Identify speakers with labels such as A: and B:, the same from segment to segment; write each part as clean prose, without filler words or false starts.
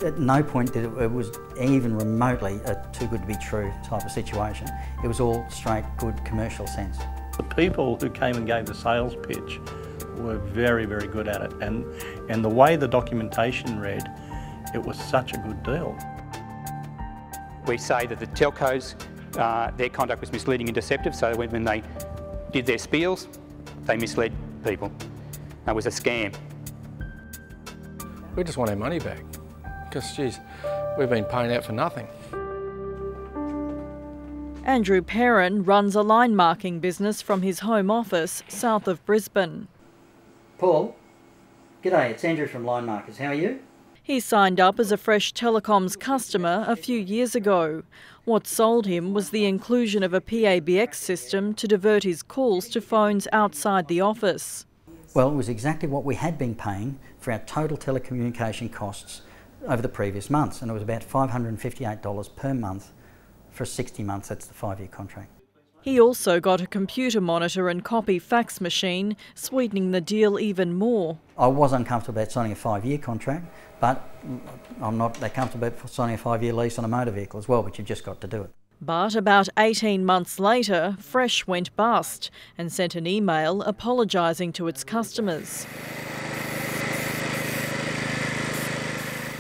A: At no point did it was even remotely a too good to be true type of situation. It was all straight, good commercial sense.
B: The people who came and gave the sales pitch were very, very good at it, and the way the documentation read, it was such a good deal.
C: We say that the telcos, their conduct was misleading and deceptive, so when they did their spiels, they misled people. It was a scam.
D: We just want our money back, because, geez, we've been paying out for nothing.
E: Andrew Perrin runs a line marking business from his home office south of Brisbane.
A: Paul, g'day, it's Andrew from Line Markers. How are you?
E: He signed up as a Fresh Telecoms customer a few years ago. What sold him was the inclusion of a PABX system to divert his calls to phones outside the office.
A: Well, it was exactly what we had been paying for our total telecommunication costs over the previous months, and it was about $558 per month for 60 months. That's the 5-year contract.
E: He also got a computer monitor and copy fax machine, sweetening the deal even more.
A: I was uncomfortable about signing a 5-year contract, but I'm not that comfortable about signing a 5-year lease on a motor vehicle as well, but you've just got to do it.
E: But about 18 months later, Fresh went bust and sent an email apologising to its customers.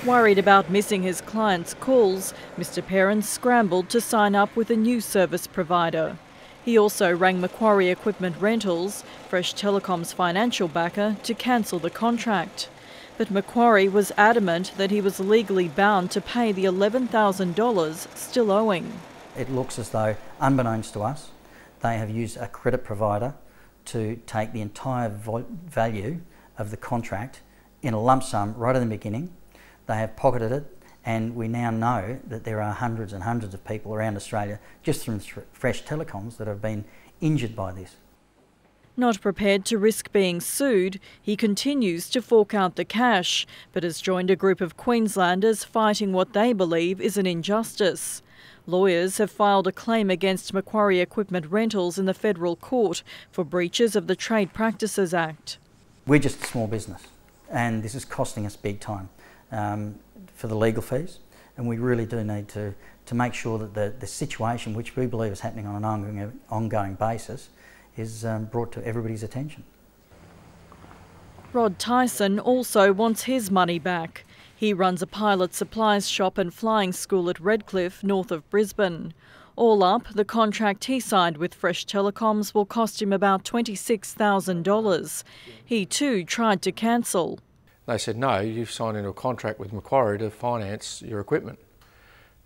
E: Worried about missing his clients' calls, Mr Perrin scrambled to sign up with a new service provider. He also rang Macquarie Equipment Rentals, Fresh Telecom's financial backer, to cancel the contract. But Macquarie was adamant that he was legally bound to pay the $11,000 still owing.
A: It looks as though, unbeknownst to us, they have used a credit provider to take the entire value of the contract in a lump sum right at the beginning. They have pocketed it, and we now know that there are hundreds and hundreds of people around Australia, just from Fresh Telecoms, that have been injured by this.
E: Not prepared to risk being sued, he continues to fork out the cash, but has joined a group of Queenslanders fighting what they believe is an injustice. Lawyers have filed a claim against Macquarie Equipment Rentals in the federal court for breaches of the Trade Practices Act.
A: We're just a small business, and this is costing us big time for the legal fees, and we really do need to make sure that the situation, which we believe is happening on an ongoing basis, is brought to everybody's attention.
E: Rod Tyson also wants his money back. He runs a pilot supplies shop and flying school at Redcliffe, north of Brisbane. All up, the contract he signed with Fresh Telecoms will cost him about $26,000. He too tried to cancel.
D: They said, no, you've signed into a contract with Macquarie to finance your equipment.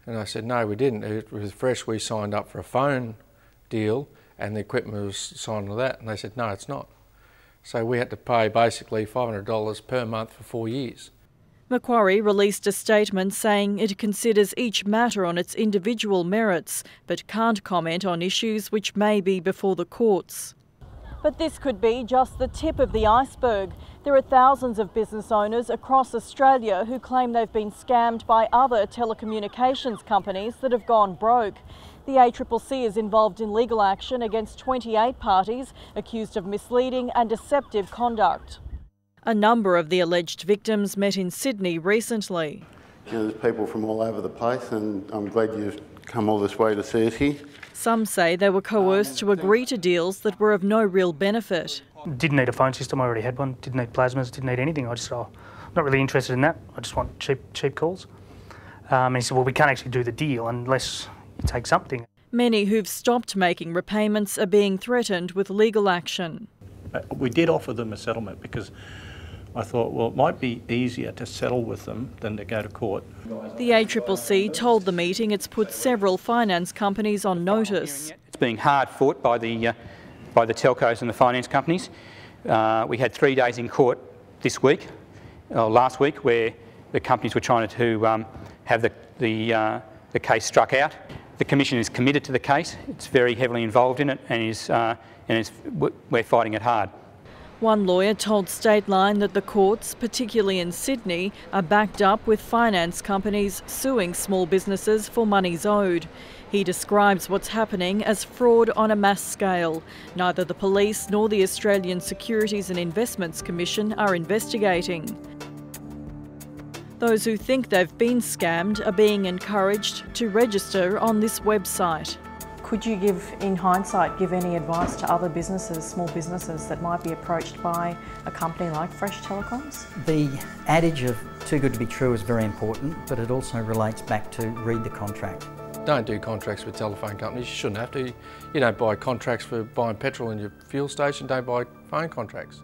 D: And I said, no, we didn't. With Fresh, we signed up for a phone deal and the equipment was signed to that. And they said, no, it's not. So we had to pay basically $500 per month for 4 years.
E: Macquarie released a statement saying it considers each matter on its individual merits, but can't comment on issues which may be before the courts. But this could be just the tip of the iceberg. There are thousands of business owners across Australia who claim they've been scammed by other telecommunications companies that have gone broke. The ACCC is involved in legal action against 28 parties accused of misleading and deceptive conduct. A number of the alleged victims met in Sydney recently.
F: There's people from all over the place, and I'm glad you've come all this way to see us here.
E: Some say they were coerced to agree to deals that were of no real benefit.
G: Didn't need a phone system, I already had one. Didn't need plasmas, didn't need anything. I just I'm not really interested in that. I just want cheap calls. And he said, well, we can't actually do the deal unless you take something.
E: Many who've stopped making repayments are being threatened with legal action.
B: We did offer them a settlement because I thought, well, it might be easier to settle with them than to go to court.
E: The ACCC told the meeting it's put several finance companies on notice.
C: It's being hard fought by the telcos and the finance companies. We had 3 days in court this week, last week, where the companies were trying to have the case struck out. The Commission is committed to the case. It's very heavily involved in it, and we're fighting it hard.
E: One lawyer told Stateline that the courts, particularly in Sydney, are backed up with finance companies suing small businesses for monies owed. He describes what's happening as fraud on a mass scale. Neither the police nor the Australian Securities and Investments Commission are investigating. Those who think they've been scammed are being encouraged to register on this website.
H: Could you in hindsight, give any advice to other businesses, small businesses that might be approached by a company like Fresh Telecoms?
A: The adage of too good to be true is very important, but it also relates back to read the contract.
D: Don't do contracts with telephone companies. You shouldn't have to. You don't buy contracts for buying petrol in your fuel station, don't buy phone contracts.